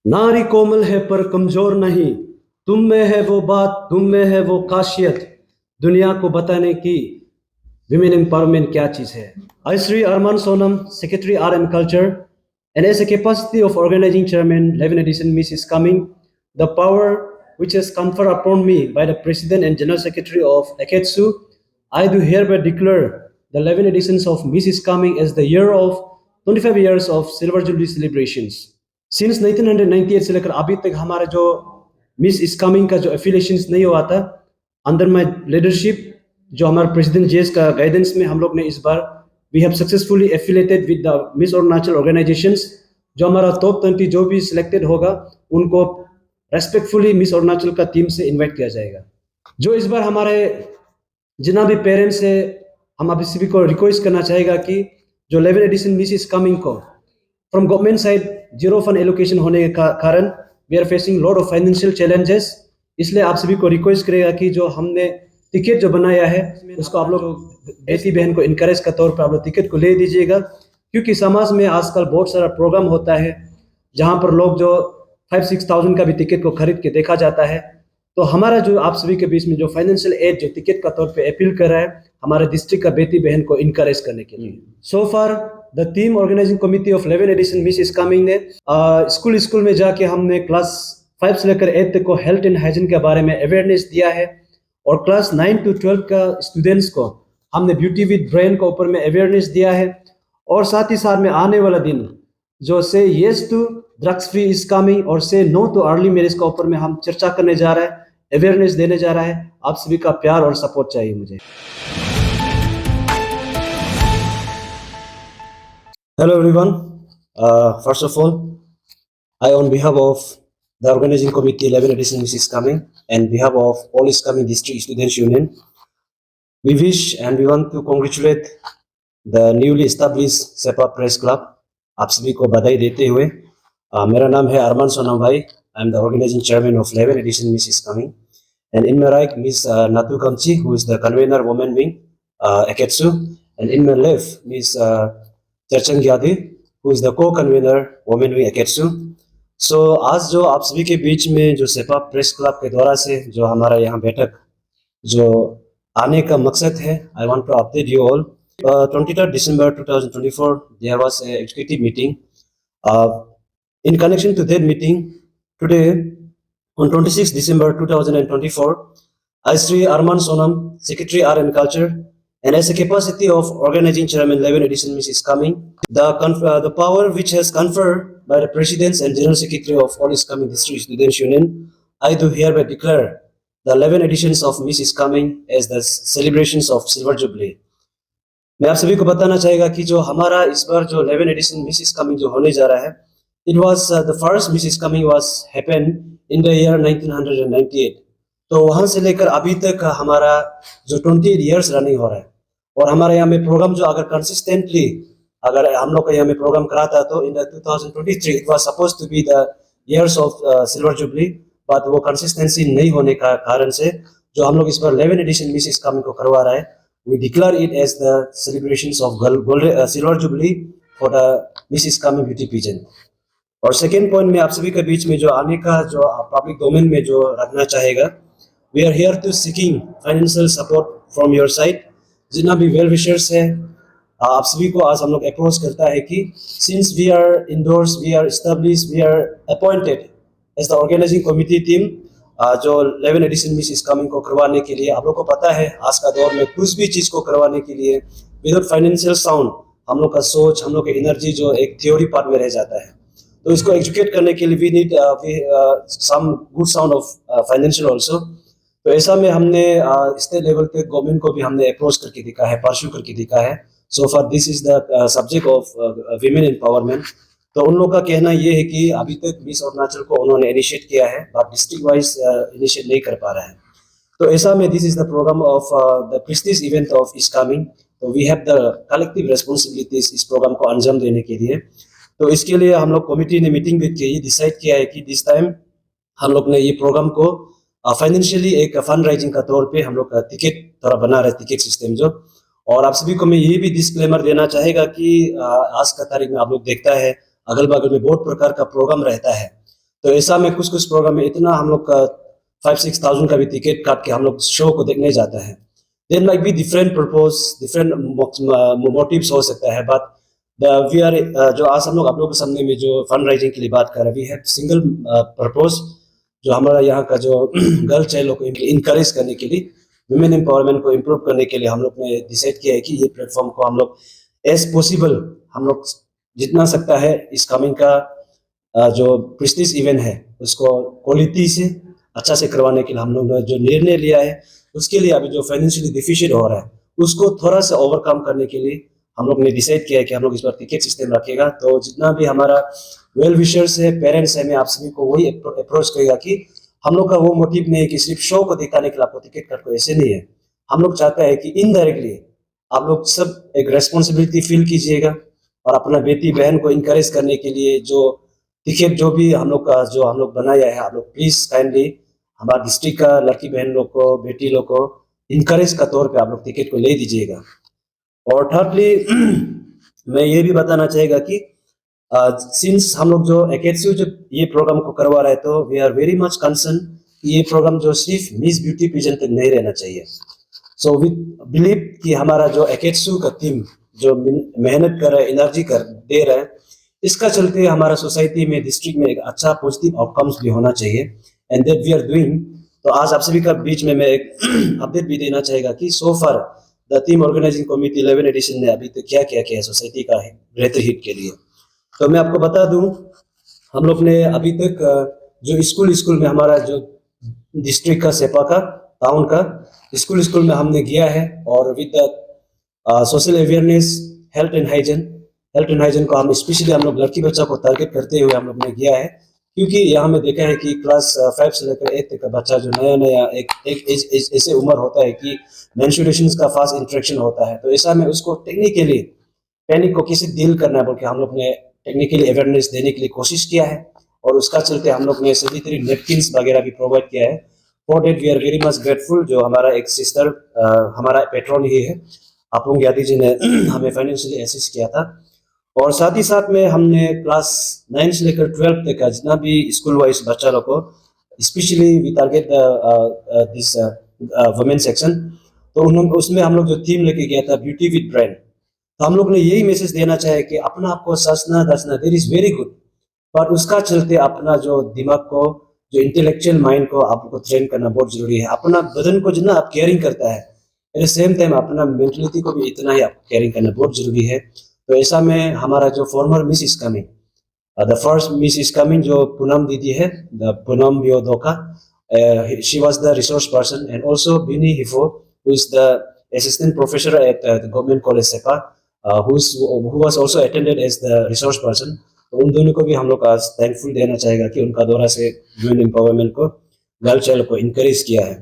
नारी कोमल है पर कमजोर नहीं। तुम में है वो बात, तुम में है वो खासियत, दुनिया को बताने की। विमेन एम्पावरमेंट क्या चीज है? I, Sri Arman Sonam, Secretary Art and Culture, and as a capacity of organizing chairman, 11th edition Miss is coming, the power which is conferred upon me by the President and General Secretary of Aketsu, I do hereby declare the 11th editions of Miss is coming as the year of 25 years of Silver Jubilee celebrations. Since 1998 से लेकर अभी तक हमारा जो miss इस coming का जो affiliation नहीं हुआ था, अंडर माय लीडरशिप, जो हमारे प्रेसिडेंट जेस का गाइडेंस में हम लोग ने इस बार we have successfully affiliated with the miss Arunachal organisations. जो हमारा टॉप 20 जो भी सिलेक्टेड होगा उनको रेस्पेक्टफुली मिस अरुणाचल का टीम से इनवाइट किया जाएगा। जो इस बार हमारे जितना भी पेरेंट्स है, हम अभी सभी को रिक्वेस्ट करना चाहेगा कि जो 11 एडिशन मिस इज कमिंग को from government side zero fund allocation होने के कारण we are facing lot of financial challenges. इसलिए आप सभी को रिक्वेस्ट करेगा कि जो हमने टिकट जो बनाया है उसको आप लोग बेटी बहन को इनकरेज का तौर पर आप लोग टिकट को ले दीजिएगा, क्योंकि समाज में आजकल बहुत सारा प्रोग्राम होता है जहाँ पर लोग जो 5-6 थाउजेंड का भी टिकट को खरीद के देखा जाता है। तो हमारा जो आप सभी के बीच में जो फाइनेंशियल एड जो टिकट का तौर पे अपील कर रहा है हमारे डिस्ट्रिक्ट का बेटी बहन को इनकरेज करने के लिए। So far the team organising committee of 11 edition miss is coming ने स्कूल स्कूल में जाके हमने क्लास 5 से लेकर 8 तक को हेल्थ एंड हाइजीन के बारे में अवेयरनेस दिया है, और क्लास 9 to 12 का स्टूडेंट्स को हमने ब्यूटी विद ब्रेन के ऊपर में अवेयरनेस दिया है। और साथ ही साथ में आने वाला दिन जो say yes to drugs free is coming और say no to early marriage के ऊपर में हम चर्चा करने जा रहे हैं, अवेयरनेस देने जा रहा है। आप सभी का प्यार और सपोर्ट चाहिए मुझे। Hello everyone. First of all, I on behalf of the organizing committee 11 edition which is coming and behalf of all is coming district students union, we wish and we want to congratulate the newly established Seppa press club. आप सभी को बधाई देते हुए मेरा नाम है अरमान सोनम भाई। I am the organizing chairman of 11 edition miss is coming, and in my right Miss Natu Kamchi, who is the convener women wing Aketsu, and in my left Miss Charchan Gyadi, who is the co-convener women wing Aketsu। So आज जो आप सभी के बीच में जो सेपा press club के द्वारा से जो हमारा यहाँ बैठक जो आने का मकसद है, I want to update you all. 23rd December 2024 there was a executive meeting. In connection to that meeting, today on 26 December 2024, I, Sri Arman Sonam, Secretary Art and Culture, and as a capacity of organizing chairman 11 edition Miss is coming, the power which has conferred by the President and General Secretary of all is coming district students union, I do hereby declare the 11 editions of Miss is coming as the celebrations of Silver Jubilee। मैं आप सभी को बताना चाहेगा कि जो हमारा इस बार जो 11 एडिशन मिस इज कमिंग जो होने जा रहा है, it was the first Miss is coming was happen in the year 1998। तो वहां से लेकर अभी तक हमारा जो 28 इयर्स रनिंग हो रहा है, और हमारे यहाँ में प्रोग्राम जो अगर कंसिस्टेंटली अगर हम लोग का यहाँ में प्रोग्राम कराता तो in 2023 it was suppose to be the years of silver jubilee, but वो कंसिस्टेंसी नहीं होने का कारण से जो हम लोग इस बार 11 एडिशन मिस इज कमिंग को करवा रहा है, we declare it as the celebrations of silver jubilee for the Mrs. Coming beauty pageant। और सेकेंड पॉइंट में आप सभी के बीच में जो आने का जो पब्लिक डोमेन में जो रखना चाहेगा, we are here to seeking financial support from your side. जितना भी वेल विशर्स है आप सभी को आज हम लोग अप्रोच करता है कि since we are endorse, we are establish, we are appointed as the organizing committee team जो 11 एडिशन मिस इज कमिंग को करवाने के लिए। आप लोग को पता है आज का दौर में कुछ भी चीज को करवाने के लिए विदाउट फाइनेंशियल साउंड हम लोग का सोच, हम लोग की एनर्जी जो एक थ्योरी पार्ट में रह जाता है। तो इसको एजुकेट करने के लिए we need some good sound of financial also. तो ऐसा में हमने स्टेट लेवल पे गवर्नमेंट को भी हमने अप्रोच करके दिखा है, परस्यू करके दिखा है। So far this is the subject of women empowerment. तो उन लोगों का कहना ये है कि अभी तक मिस अरुणाचल को उन्होंने इनिशिएट किया है बट डिस्ट्रिक्ट वाइज इनिशिएट नहीं कर पा रहा है। तो ऐसा में this is the programme of the prestige event of is coming. तो we have the collective responsibilities इस प्रोग्राम को अंजाम देने के लिए। तो इसके लिए हम लोग कमिटी ने मीटिंग करके ये डिसाइड किया है कि दिस टाइम हम लोग ने ये प्रोग्राम को फाइनेंशियली एक फंड राइजिंग का तौर पे हम लोग का टिकट थोड़ा बना रहे, टिकट सिस्टम जो। और आप सभी को मैं ये भी डिस्क्लेमर देना चाहेगा कि आज का तारीख में आप लोग देखता है अगल बगल में बहुत प्रकार का प्रोग्राम रहता है, तो ऐसा में कुछ कुछ प्रोग्राम में इतना हम लोग का 5-6 thousand का भी टिकट काट के हम लोग शो को देखने जाता है. There might be different purpose, different motives हो सकता है, but we are जो आज हम लोग आप लोगों के सामने में जो फंड राइजिंग के लिए बात कर रहे हैं, we have single purpose, जो हमारा यहाँ का जो गर्ल चाइल्ड लोग को इनकरेज करने के लिए, वुमेन एम्पावरमेंट को इम्प्रूव करने के लिए हम लोग ने डिसाइड किया है कि ये प्लेटफॉर्म को हम लोग एज पॉसिबल हम लोग जितना सकता है इस कमिंग का जो प्रेस्टीज इवेंट है उसको क्वालिटी से अच्छा से करवाने के लिए हम लोग ने जो निर्णय लिया है, उसके लिए अभी जो फाइनेंशियली डिफिशिएंट हो रहा है उसको थोड़ा सा ओवरकम करने के लिए हम लोग ने डिसाइड किया है कि हम लोग इस बार टिकट सिस्टम रखेगा. तो जितना भी हमारा वेल विशर्स है, पेरेंट्स है, मैं आप सभी को वही अप्रोच करेगा कि हम लोग का वो मोटिव नहीं है कि सिर्फ शो को दिखाने के लिए आपको टिकट काटो, ऐसे नहीं है. हम लोग चाहते हैं कि इनडायरेक्टली आप लोग सब एक रेस्पॉन्सिबिलिटी फील कीजिएगा और अपना बेटी बहन को इनकरेज करने के लिए जो टिकट जो भी हम लोग का जो हम लोग बनाया है, आप लोग प्लीज काइंडली हमारे डिस्ट्रिक्ट का लड़की बहन लोग को, बेटी लोग को इनकरेज का तौर पे आप लोग टिकट को ले दीजिएगा. और थर्डली मैं ये भी बताना चाहेगा कि सिंस हम लोग जो एकेडसी जो ये प्रोग्राम को करवा रहे हैं, तो we are very much concern कि ये प्रोग्राम जो सिर्फ मिस ब्यूटी पेजेंट तक नहीं रहना चाहिए. सो वी बिलीव कि हमारा जो एकेडसी का टीम जो मेहनत कर रहा है, एनर्जी कर दे रहा है, इसका चलते हमारा सोसाइटी में, डिस्ट्रिक्ट में एक अच्छा पॉजिटिव आउटकम्स भी होना चाहिए, and that we are doing. तो आज आप सभी का बीच में मैं एक अपडेट भी देना चाहेगा कि so far the team organising committee 11 edition ने अभी तक क्या क्या किया है सोसाइटी का बेहतर हित के लिए. तो मैं आपको बता दूं, हम लोग ने अभी तक जो स्कूल में हमारा जो डिस्ट्रिक्ट का सेपा का टाउन का स्कूल में हमने गया है, और with the social awareness, health and hygiene को हम स्पेशली हम लोग लड़की बच्चा को टारगेट करते हुए हम लोग ने गया है, क्योंकि यहाँ में देखा है कि क्लास 5 से लेकर 8 तक का बच्चा जो नया एक ऐसे उम्र होता है कि मेंस्ट्रुएशन का फास्ट इंट्रैक्शन होता है. तो ऐसा में उसको टेक्निकली पैनिक को कैसे डील करना है बोल के हम लोग ने टेक्निकली अवेयरनेस देने के लिए कोशिश किया है, और उसका चलते हम लोग ने सैनिटरी नैपकिन्स वगैरह भी प्रोवाइड किया है. For that we are very much grateful. जो हमारा एक सिस्टर हमारा पेट्रोन ही है, अपुंग यादी जी ने हमें फाइनेंशियली असिस्ट किया था. और साथ ही साथ में हमने क्लास 9 से लेकर 12 तक का जितना भी स्कूल वाइज बच्चा लोग को specially we target this women section, तो उसमें हम लोग जो थीम लेके गया था ब्यूटी विद ब्रांड. तो हम लोग ने यही मैसेज देना चाहे कि अपना आपको सजना दसना देयर इज वेरी गुड, पर उसका चलते अपना जो दिमाग को, जो इंटेलेक्चुअल माइंड को आपको ट्रेन करना बहुत जरूरी है. अपना बदन को जितना आप केयरिंग करता है, एट द सेम टाइम अपना मेंटलिटी को भी इतना ही आपको केयरिंग करना बहुत जरूरी है. तो ऐसा में हमारा जो former Miss is coming, the first Miss is coming जो पूनम दीदी है, the Poonam Biyodoka, she was the resource person, and also Bini Hifo who is the assistant professor at the government college Seppa, who was also attended as the resource person. तो उन दोनों को भी हम लोग आज थैंकफुल देना चाहेगा कि उनका द्वारा से वुमेन एम्पावरमेंट को, गर्ल चाइल्ड को इनकरेज किया है.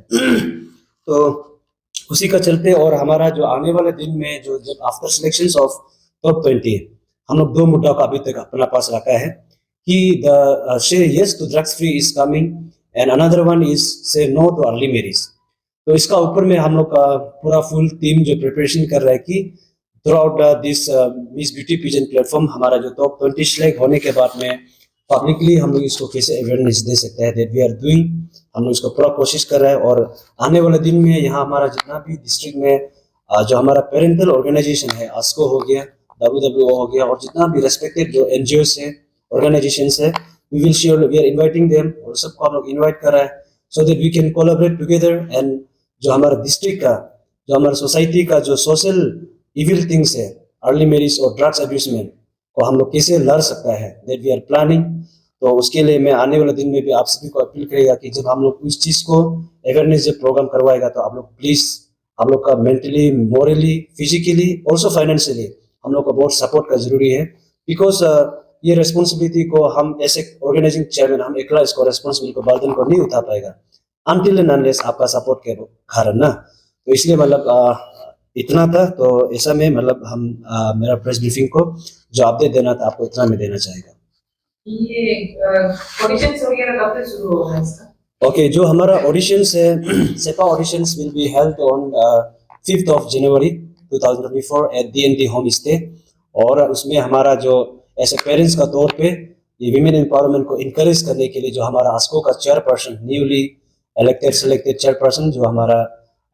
तो उसी का चलते और हमारा जो आने वाले दिन में जो जब आफ्टर सिलेक्शंस ऑफ टॉप 20 हम लोग 2 मुद्दा का अभी तक अपना पास रखा है कि the say yes to drugs free is coming, and another one is say no to early marriage. तो इसका ऊपर में हम लोग का पूरा फुल टीम जो प्रिपरेशन कर रहा है कि throughout this miss beauty pageant platform हमारा जो टॉप 20 सिलेक्ट होने के बाद में पब्लिकली हम लोग इसको कैसे अवेयरनेस दे सकते हैं, दैट वी आर डूइंग. हम लोग इसको पूरा कोशिश कर रहे हैं, और आने वाले दिन में यहाँ हमारा जितना भी डिस्ट्रिक्ट में जो हमारा पेरेंटल ऑर्गेनाइजेशन है, आस्को हो गया, WWO हो गया, और जितना भी रेस्पेक्टेड जो NGOs है, ऑर्गेनाइजेशन है, we will sure we are inviting them, और सबको हम लोग इन्वाइट कर रहे हैं so that we can collaborate together. And जो हमारा डिस्ट्रिक्ट का, जो हमारा सोसाइटी का जो सोशल इविल थिंग्स है, अर्ली मैरिज और ड्रग्स अब्यूजमेंट को हम लोग कैसे लड़ सकता है, दैट वी आर प्लानिंग. तो उसके लिए मैं आने वाले दिन में भी आप सभी को अपील करेगा कि जब हम लोग इस चीज को अवेयरनेस जब प्रोग्राम करवाएगा, तो आप लोग प्लीज हम लोग का mentally, morally, physically, also financially हम लोग को बहुत सपोर्ट का जरूरी है. बिकॉज ये रेस्पॉन्सिबिलिटी को हम ऐसे ऑर्गेनाइजिंग चेयरमैन, हम एकला इसको रेस्पॉन्सिबिलिटी को बर्डन को नहीं उठा पाएगा अनटिल एंड अनलेस आपका सपोर्ट के कारण ना. तो इसलिए मतलब इतना था. तो ऐसा में मतलब हम मेरा प्रेस ब्रीफिंग को जो अपडेट देना था आपको इतना में देना चाहेगा. ये ऑडिशंस वगैरह कब से शुरू होगा इसका? ओके, जो हमारा ऑडिशंस है, Seppa auditions will be held on 5th of January 2024 at DND home stay. और उसमें हमारा जो ऐसे पेरेंट्स का तौर पे ये विमेन एम्पावरमेंट को इनकरेज करने के लिए जो हमारा आस्को का chairperson, newly elected selected chairperson जो हमारा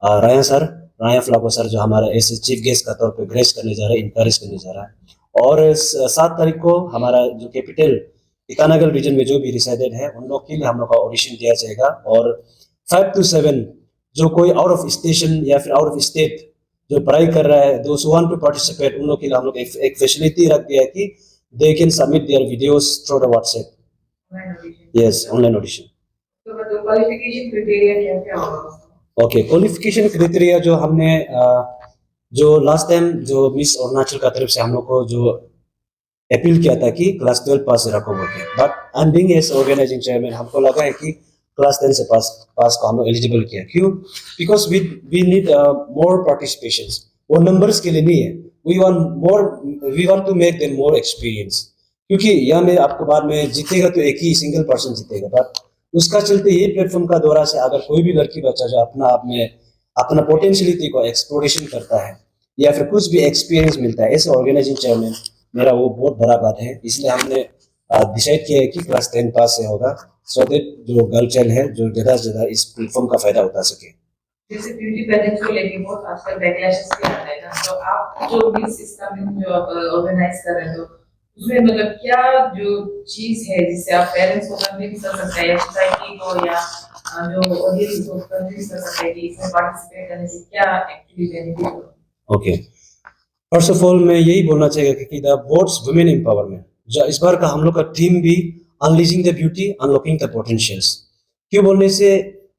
राया फ्लाको सर जो हमारा ऐसे चीफ गेस्ट का तौर पे ग्रेस करने जा रहा है, इनकरेज करने जा रहा है। और 7 तारीख को हमारा जो कैपिटल ईटानगर रीजन में जो भी रिसाइडेड है उन लोग के लिए हम लोग का ऑडिशन दिया जाएगा। और 5 to 7 जो कोई आउट ऑफ स्टेशन या फिर आउट ऑफ स्टेट जो पढ़ाई कर रहा है, दोस्त वांट टू पार्टिसिपेट, उन लोग के लिए हम लोग एक फैसिलिटी रख दिया है कि they can submit their videos through the WhatsApp. Yes, online audition. तो क्वालिफिकेशन क्राइटेरिया क्या क्या होगा? ओके, क्वालिफिकेशन क्राइटेरिया जो हमने जो लास्ट टाइम जो मिस अरुणाचल का तरफ से हम लोग को जो अपील किया था कि क्लास 12 पास से रखो बोल के, but I am being as organizing chairman हमको लगा है कि क्लास 10 से पास को हम लोग एलिजिबल किया। क्यों? Because we need more participations. वो नंबर्स के लिए नहीं है, we want to make them more experience. क्योंकि यहाँ में आपको बाद में जीतेगा तो एक ही सिंगल पर्सन जीतेगा, बट उसका चलते ये प्लेटफॉर्म का दौरा से अगर कोई भी लड़की बच्चा जो अपना आप में अपना पोटेंशियलिटी को एक्सप्लोरेशन करता है या फिर कुछ भी एक्सपीरियंस मिलता है, ऐसे ऑर्गेनाइजिंग चेयरमैन मेरा वो बहुत बड़ा बात है। इसलिए हमने डिसाइड किया है कि क्लास 10 पास से होगा, सो दैट जो गर्ल चाइल्ड है जो ज्यादा से ज्यादा इस प्लेटफॉर्म का फायदा उठा सके। जैसे ब्यूटी पैलेस को लेके बहुत आजकल बैकलैशेस भी आ रहे हैं, तो आप जो मिस इसकमिंग जो ऑर्गेनाइज कर रहे हो उसमें मतलब क्या जो चीज है जिससे आप पेरेंट्स को कन्विंस कर सकते हैं या सोसाइटी को या जो ऑडियंस को कन्विंस कर सकते हैं कि इसमें पार्टिसिपेट करने से क्या एक्चुअली बेनिफिट हो? ओके, फर्स्ट ऑफ ऑल मैं यही बोलना चाहेगा कि द बोर्ड्स वुमेन एम्पावरमेंट जो इस बार का हम लोग का थीम भी unleashing the beauty unlocking the potentials. क्यों बोलने से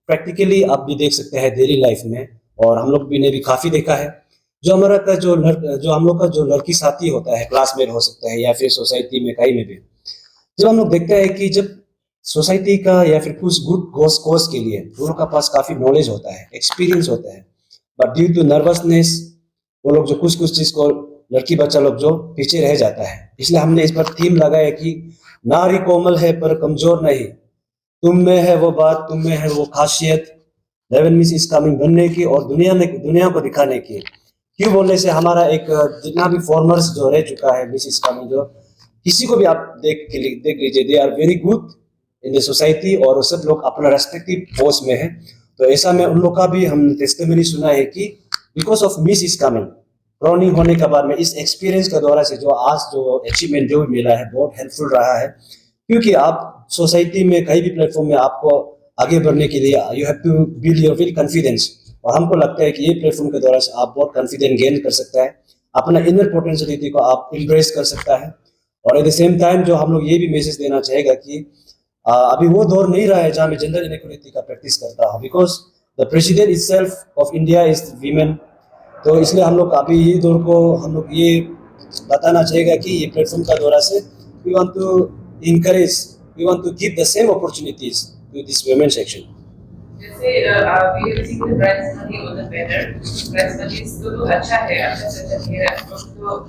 प्रैक्टिकली आप भी देख सकते हैं डेली लाइफ में, और हम लोग भी ने भी काफी देखा है, जो हमारा का जो हम लोग का जो लड़की साथी होता है, क्लासमेट हो सकता है या फिर सोसाइटी में कहीं में भी, जब हम लोग देखते हैं कि जब सोसाइटी का या फिर कुछ गुड कोर्स के लिए उन लोग का पास काफी नॉलेज होता है, एक्सपीरियंस होता है, बट ड्यू टू नर्वसनेस वो लोग जो कुछ चीज को लड़की बच्चा लोग जो पीछे रह जाता है। इसलिए हमने इस पर थीम लगाया कि नारी कोमल है पर कमजोर नहीं, तुम में है वो बात, तुम में है वो खासियत, 11 मिस इज कमिंग बनने की और दुनिया को दिखाने की। क्यों बोलने से हमारा एक जितना भी फॉर्मर्स जो रह चुका है मिस इज कमिंग, जो किसी को भी आप देख लीजिए, they are very good in the society और सब लोग अपना रेस्पेक्टिव पोस्ट में है। तो ऐसा में उन लोग का भी हमने टेस्टिमनी सुना है कि because of Miss is coming crowning होने के बाद में इस एक्सपीरियंस के द्वारा से जो आज जो अचीवमेंट जो भी मिला है बहुत हेल्पफुल रहा है। क्योंकि आप सोसाइटी में कहीं भी प्लेटफॉर्म में आपको आगे बढ़ने के लिए you have to build your will confidence, और हमको लगता है कि ये प्लेटफॉर्म के द्वारा से आप बहुत कॉन्फिडेंस गेन कर सकता है, अपना इनर पोटेंशियलिटी को आप इम्प्रेस कर सकता है। और एट द सेम टाइम जो हम लोग ये भी मैसेज देना चाहेगा कि अभी वो दौर नहीं रहा है जहाँ में जेंडर इनइक्वालिटी का प्रैक्टिस करता हूँ, because the president itself of India is women. तो इसलिए हम लोग अभी ये दौर को हम लोग ये बताना चाहेगा कि ये प्लेटफॉर्म का द्वारा से we want to encourage, we want to give the same opportunities to this women section. जैसे we have seen the prize money on the banner, prize money तो अच्छा है, अच्छा से अच्छा है, तो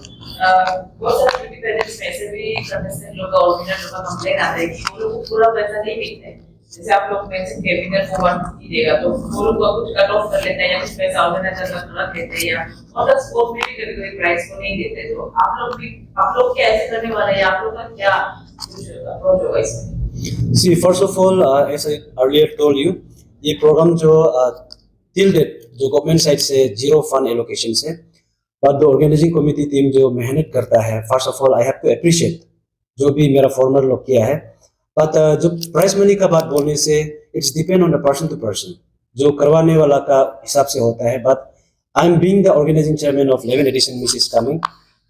बहुत सारे ब्यूटी पेजेंट्स में ऐसे भी कंटेस्टेंट लोग और विनर लोग का कंप्लेन आता है कि वो लोग को पूरा पैसा नहीं मिलता है। जैसे आप लोग मेंशन के विनर को 150 देगा तो वो लोग को कुछ कट ऑफ कर लेते हैं या कुछ पैसा ऑर्गेनाइजर का रख लेते हैं, या और द स्पोर्ट में भी कभी-कभी प्राइस को नहीं देते। तो आप लोग क्या ऐसे करने वाले हैं, आप लोग का क्या अप्रोच होगा इसमें? See, first of all, as I earlier told you, ये प्रोग्राम जो till date जो गवर्नमेंट साइड से जीरो फंड एलोकेशन से, but the organizing committee team जो मेहनत करता है, first of all I have to appreciate जो भी मेरा फॉर्मर लोग किया है। बट जो प्राइस मनी का बात बोलने से it's depend on the person to person, जो करवाने वाला का हिसाब से होता है। But I am being the organizing chairman of 11 edition miss is coming,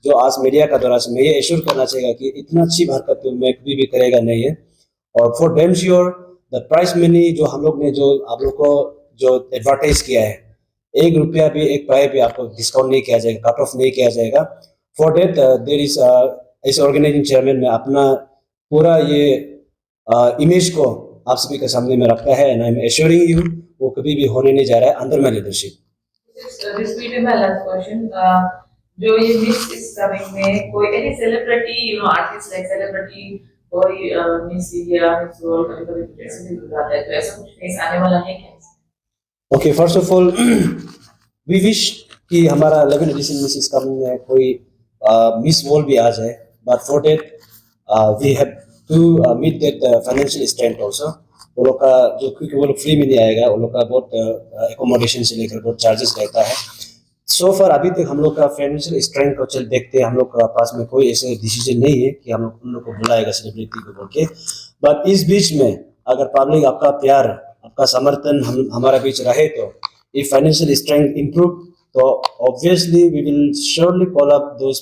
जो आज मीडिया का दौरा से मैं ये एश्योर करना चाहिए कि इतना अच्छी हरकत तो मैं कभी भी करेगा नहीं है। और for damn sure the price money जो हम लोग ने जो आप लोग को जो एडवर्टाइज किया है, 1 रुपया भी 1 पैसे भी आपको डिस्काउंट नहीं किया जाएगा, कट ऑफ नहीं किया जाएगा। फॉर डेट देयर इज इस ऑर्गेनाइजिंग चेयरमैन में अपना पूरा ये इमेज को आप सभी के सामने में रखता है, and I am assuring you वो कभी भी होने नहीं जा रहा है under my leadership. This will be my last question. जो ये मिस इज कमिंग में कोई any celebrity artist like celebrity कोई मिस इंडिया मिस वर्ल्ड कभी ऐसे भी बुलाता है, तो ऐसा कुछ फेस आने वाला है क्या? Okay, first of all we wish कि हमारा 11 एडिशन मिस इज कमिंग में कोई मिस वर्ल्ड भी आ जाए, but for that we have to meet that financial strength also. वो लोग का जो, क्योंकि वो लोग फ्री में नहीं आएगा, वो लोग का बहुत एकोमोडेशन से लेकर बहुत चार्जेस रहता है. सो फार अभी तक हम लोग का फाइनेंशियल स्ट्रेंथ को चल देखते हैं, हम लोग का पास में कोई ऐसे डिसीजन नहीं है कि हम लोग उन लोग को बुलाएगा सेलिब्रिटी को बोल के. बट इस बीच में अगर पब्लिक आपका प्यार, आपका समर्थन हमारा बीच रहे, तो if financial strength improve, तो obviously we will surely call up those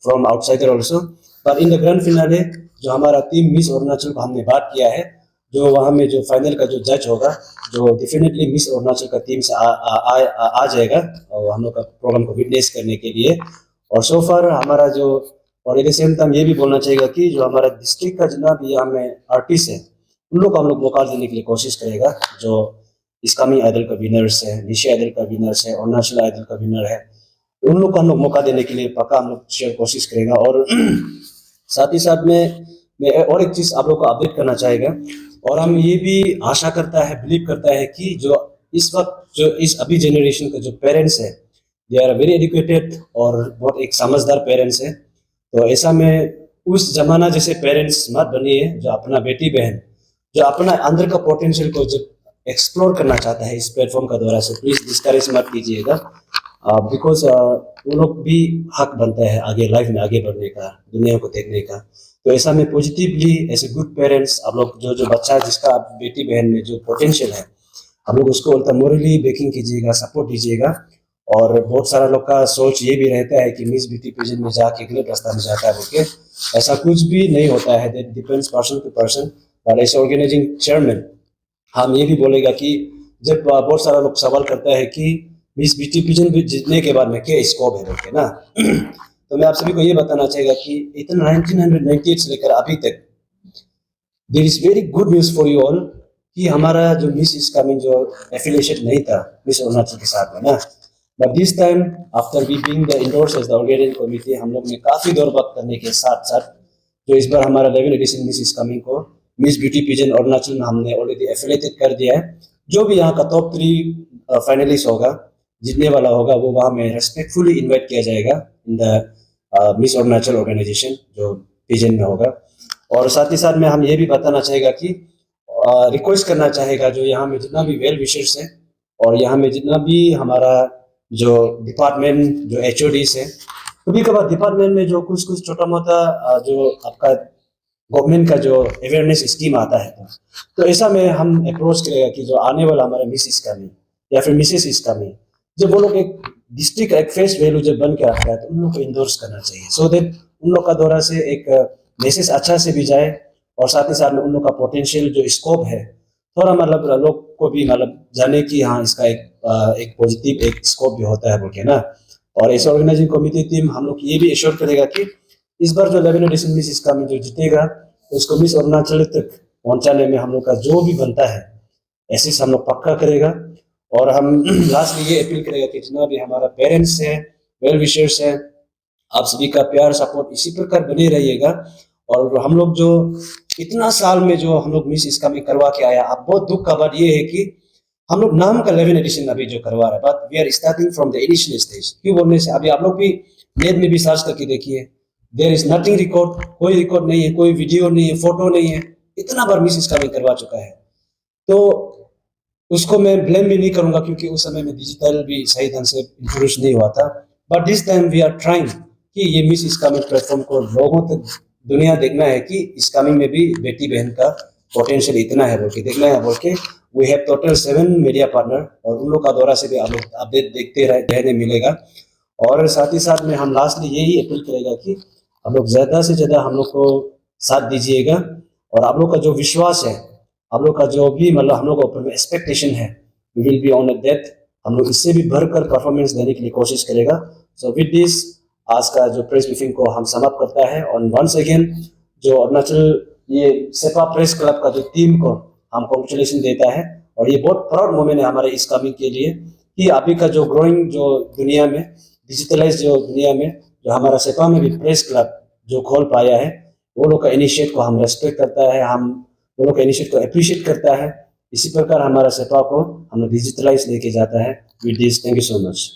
from outsider also. But in the grand finale जो हमारा टीम मिस अरुणाचल को हमने बात किया है, जो वहाँ में जो फाइनल का जो जज होगा, जो डेफिनेटली मिस अरुणाचल का टीम से आ जाएगा और हम लोग का प्रोग्राम को विटनेस करने के लिए. और सो फार हमारा जो, और एट द सेम टाइम ये भी बोलना चाहिए कि जो हमारा डिस्ट्रिक्ट का जितना भी यहाँ में आर्टिस्ट है, उन लोग को हम लोग मौका देने के लिए कोशिश करेगा. जो इस कमिंग आइडल का विनर्स है, निशी आइडल का विनर्स है, अरुणाचल आइडल का विनर है, उन लोग को हम लोग मौका देने के लिए पक्का हम लोग शेयर कोशिश करेगा. और साथ ही साथ में मैं और एक चीज आप लोग को अपडेट करना चाहेगा, और हम ये भी आशा करता है, बिलीव करता है कि जो इस वक्त जो इस अभी जनरेशन का जो पेरेंट्स है, दे आर वेरी एजुकेटेड और बहुत एक समझदार पेरेंट्स है. तो ऐसा में उस जमाना जैसे पेरेंट्स मत बनिए, जो अपना बेटी बहन जो अपना अंदर का पोटेंशियल को जो एक्सप्लोर करना चाहता है इस प्लेटफॉर्म का द्वारा से, प्लीज डिस्करेज मत कीजिएगा. बिकॉज वो लोग भी हक बनता है आगे लाइफ में आगे बढ़ने का, दुनिया को देखने का. तो ऐसा में पॉजिटिवली ऐसे गुड पेरेंट्स आप लोग जो बच्चा जिसका बेटी बहन में जो पोटेंशियल है, हम लोग उसको मोरली बेकिंग कीजिएगा, सपोर्ट दीजिएगा. और बहुत सारा लोग का सोच ये भी रहता है कि मिस ब्यूटी पेजेंट में जाके गलत रास्ता में जाता है बोल के. ऐसा कुछ भी नहीं होता है, that depends person to person. और ऐसे ऑर्गेनाइजिंग चेयरमैन हम ये भी बोलेगा कि जब बहुत सारा लोग सवाल करता है कि मिस ब्यूटी पेजेंट भी जीतने के बाद में क्या स्कोप है बोल के ना, तो मैं आप सभी को ये बताना चाहेगा कि इतना 1998 से लेकर अभी तक there is very good news for you all कि हमारा जो मिस इस कमिंग जो एफिलिएशन नहीं था मिस अरुणाचल के साथ में ना. But this time after we being the endorse as the organizing committee, हम लोग ने काफी दौर बात करने के साथ साथ जो इस बार हमारा 11 एडिशन मिस इस कमिंग को मिस ब्यूटी पेजेंट अरुणाचल में हमने ऑलरेडी एफिलिएटेड कर दिया है. जो भी यहाँ का टॉप 3 फाइनलिस्ट होगा, जीतने वाला होगा, वो वहाँ में रेस्पेक्टफुली इन्वाइट किया जाएगा in the miss Arunachal organization जो पेजेंट में होगा. और साथ ही साथ में हम ये भी बताना चाहेगा कि रिक्वेस्ट करना चाहेगा जो यहाँ में जितना भी वेल विशर्स है, और यहाँ में जितना भी हमारा जो डिपार्टमेंट जो HODs है, कभी कभार डिपार्टमेंट में जो कुछ छोटा मोटा जो आपका गवर्नमेंट का जो अवेयरनेस स्कीम आता है, तो ऐसा में हम अप्रोच करेगा कि जो आने वाला हमारा मिस इसकामी या फिर मिसेस इसकामी, जब वो लोग एक डिस्ट्रिक्ट एक फेस वैल्यू जब बन के रखता है, तो उन लोग को इंडोर्स करना चाहिए, सो दैट उन लोग का द्वारा से एक मैसेज अच्छा से भी जाए. और साथ ही साथ में उन लोग का पोटेंशियल जो स्कोप है थोड़ा लोग को भी जाने कि हाँ इसका एक पॉजिटिव एक स्कोप भी होता है बोल के ना. और ऐसे ऑर्गेनाइजिंग कमिटी टीम हम लोग ये भी एश्योर करेगा कि इस बार जो 11 एडिशन मिस इसका में जो जीतेगा, उसको मिस अरुणाचल तक पहुंचाने में हम लोग का जो भी बनता है ऐसे हम लोग पक्का करेगा. और हम लास्ट में ये अपील करेगा कि जितना भी हमारा पेरेंट्स है, वेल विशर्स है, आप सभी का प्यार सपोर्ट इसी प्रकार बने रहिएगा. और हम लोग जो इतना साल में जो हम लोग मिस इसका में करवा के आया, अब बहुत दुख का बात ये है कि हम लोग नाम का 11 एडिशन अभी जो करवा रहे हैं, but we are starting from the initial stage. क्यों बोलने से, अभी आप लोग भी नेट में भी सर्च करके देखिए, देयर इज नथिंग रिकॉर्ड, कोई रिकॉर्ड नहीं है, कोई वीडियो नहीं है, फोटो नहीं है. इतना बार मिस इसका में करवा चुका है, तो उसको मैं ब्लेम भी नहीं करूंगा क्योंकि उस समय में डिजिटल भी सही ढंग से इंट्रोड्यूस नहीं हुआ था. But this time we are trying कि ये मिस इसकामिंग प्लेटफॉर्म को लोगों तक दुनिया देखना है कि इसकामिंग में भी बेटी बहन का पोटेंशियल इतना है बोल के देखना है बोल के. We have total 7 media partner, और उन लोग का दौरा से भी अपडेट देखते रहने मिलेगा. और साथ ही साथ में हम लास्टली यही अपील करेगा कि हम लोग ज़्यादा से ज़्यादा हम लोग को साथ दीजिएगा. और आप लोग का जो विश्वास है, आप लोग का जो भी हम लोग ऊपर में एक्सपेक्टेशन है, we will be on that. हम लोग इससे भी भरकर परफॉर्मेंस देने के लिए कोशिश करेगा. सो विद दिस आज का जो प्रेस ब्रीफिंग को हम समाप्त करता है. और वंस अगेन जो अरुणाचल ये सेपा प्रेस क्लब का जो टीम को हम कॉन्ग्रेचुलेशन देता है. और ये बहुत प्राउड मोमेंट है हमारे इस कमिंग के लिए कि अभी का जो ग्रोइंग जो दुनिया में, डिजिटलाइज जो दुनिया में, जो हमारा सेपा में भी प्रेस क्लब जो खोल पाया है, वो लोग का इनिशिएट को हम रेस्पेक्ट करता है, हम वो लोग का इनिशिएट को अप्रिशिएट करता है. इसी प्रकार हमारा सेपा को हम डिजिटलाइज लेके जाता है. With this, thank you so much.